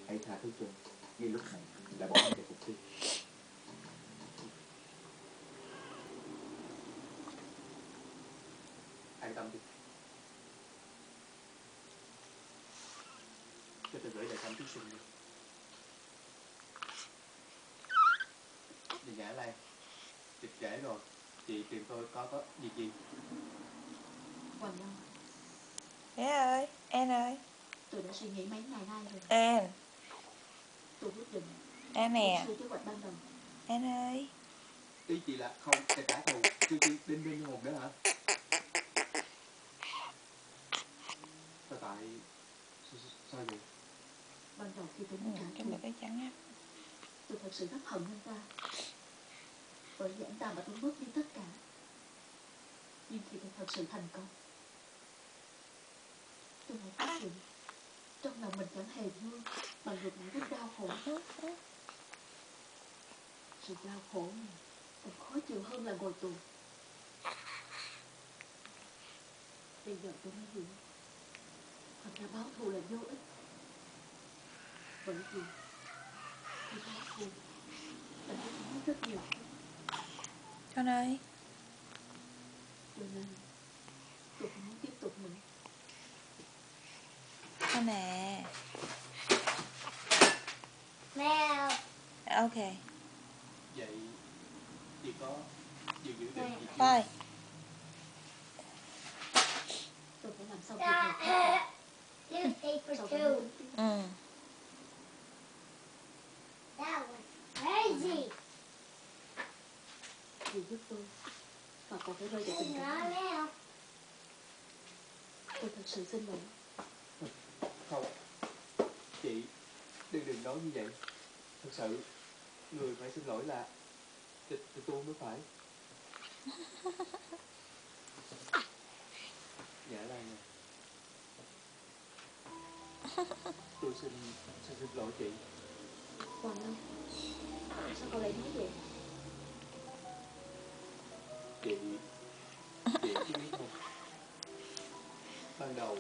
hãy tha thứ cho ngay lúc này đã bỏ anh về cuộc thi. An tâm đi. Cho tôi gửi lời thăm thí sinh đi. Đi Nhã Lan, chụp trễ rồi. Chị tìm tôi có việc gì? Quỳnh Long. Bé ơi, An ơi. Tôi đã suy nghĩ mấy ngày nay rồi. An. Tôi quyết định. An nè. Theo kế hoạch ban đầu. An ơi. Ý chị là không sẽ trả thù chứ đinh đinh hồn đó hả? Tại sao vậy? Ban đầu khi tôi muốn trả thù, cái trắng á, tôi thật sự rất hận anh ta. Bởi vì anh ta mà tôi mất đi tất cả. Nhưng khi tôi thật sự thành công, tôi lại phát hiện trong lòng mình chẳng hề vui, mà ngược lại rất đau khổ. Sự đau khổ này còn khó chịu hơn là ngồi tù. Bây giờ tôi mới hiểu, thật ra báo thù là vô ích. Bởi vì khi báo thù, anh phải nói rất nhiều. con ơi. Cho nên tôi không muốn tiếp tục nữa. Con nè. Mèo. Ok. Vậy chị có dự định gì chưa? Bye. Tôi phải làm xong việc này. Newspaper too. That was crazy. Vì giúp tôi mà còn phải rơi vào tình cảnh này. Mèo. Tôi thật sự xin lỗi. Không, chị đừng nói như vậy. Thật sự người phải xin lỗi là tôi mới phải. Nhã Lan nè, tôi xin lỗi chị. Hoàng Long, sao cậu lại nói vậy? Chị chứ biết không, ban đầu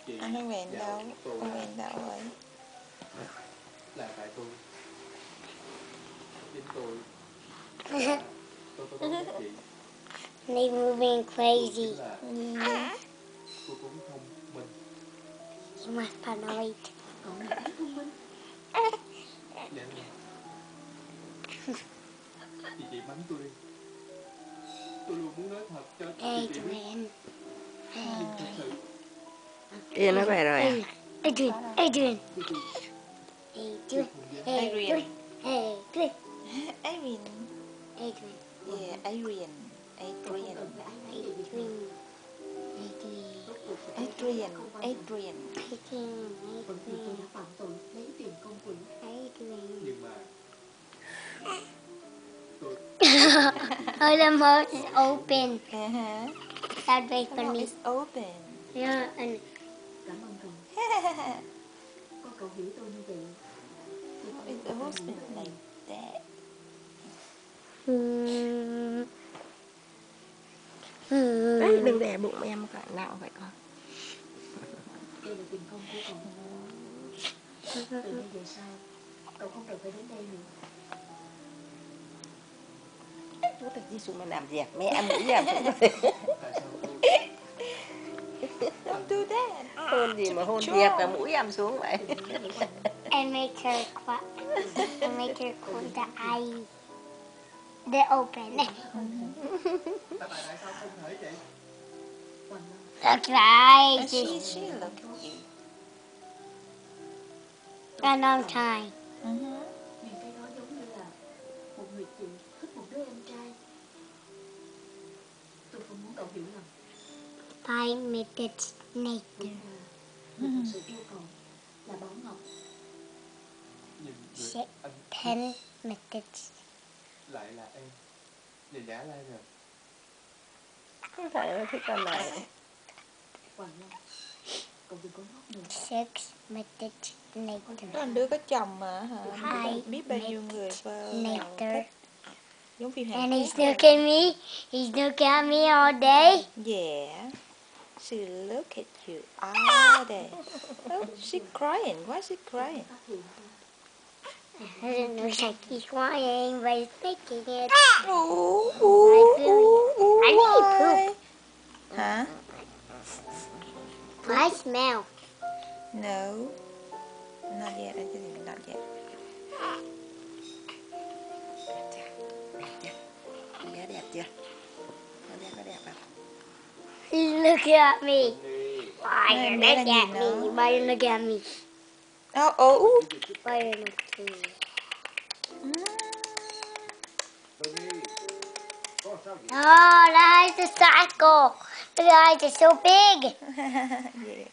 chị Anh không hẹn vào đâu. tôi Không hẹn đâu rồi. là tại tôi chính tôi có nói với chị. They moving crazy. Tôi cũng thông minh. You must paranoid. Cậu này cũng thông minh. Dạ nè. Chị mắng tôi đi. Tôi luôn muốn nói thật cho chị biết. Nhưng thật sự Yên nó về rồi à? Adrian. Adrian. Adrian. Adrian. Adrian. Adrian. Adrian. Yeah, Adrian. Adrian. Adrian. Adrian. Bởi vì tôi đã phạm tội lấy tiền công quỹ. nhưng mà tôi Oh, the mouth is open. That's very No, funny. it's open. Yeah, and Cảm ơn cậu. Có cậu hiểu tôi như vậy. Tôi không It's có thể open làm like that. Đấy, đừng để bụng em phải nặng vậy con. Đây là tiền công của cậu. Từ nay về sau, cậu không cần phải đến đây nữa. Chú thật đi xuống mà làm dẹp mẹ mũi dẹp xuống rồi. tại sao tôi Don't do that. Hôn gì mà hôn dẹp cả mũi em xuống vậy. and make her and make her close the eye. They're open. tại sao không thể vậy? Look right. And she look at you. A long time. Những cái đó giống như là một người chị thích một đứa em trai. Tôi không muốn cậu hiểu lầm. 5 minutes later. Người thật sự yêu cầu là Bảo Ngọc. Nhưng người Shit. anh 10 minutes. lại là em. Nhìn Nhã Lan rồi. Không phải là thích con này. Hoàng Long, cậu đừng có ngốc nữa. 6 minutes later. Có anh đứa có chồng mà hả? Hai Biết bao nhiêu người Later. Giống phim Hàn And Quốc. he's looking at me. He's looking at me all day. Yeah. She look at you. Ah, there. Oh, she crying. Why is she crying? Phát hiện ra. I didn't know she's crying, but it's making it. Ooh, ooh, ooh, ooh, I need why? Huh? I smell. No. Not yet. I think not yet. Con bé đẹp chưa? Con bé có đẹp không? Look at me. Why Này, you bé là look at nhìn me? nó. Why you look at me? Oh, oh. Why you look at me? Mm. Oh, that is a cycle. The eyes are so big. Yeah.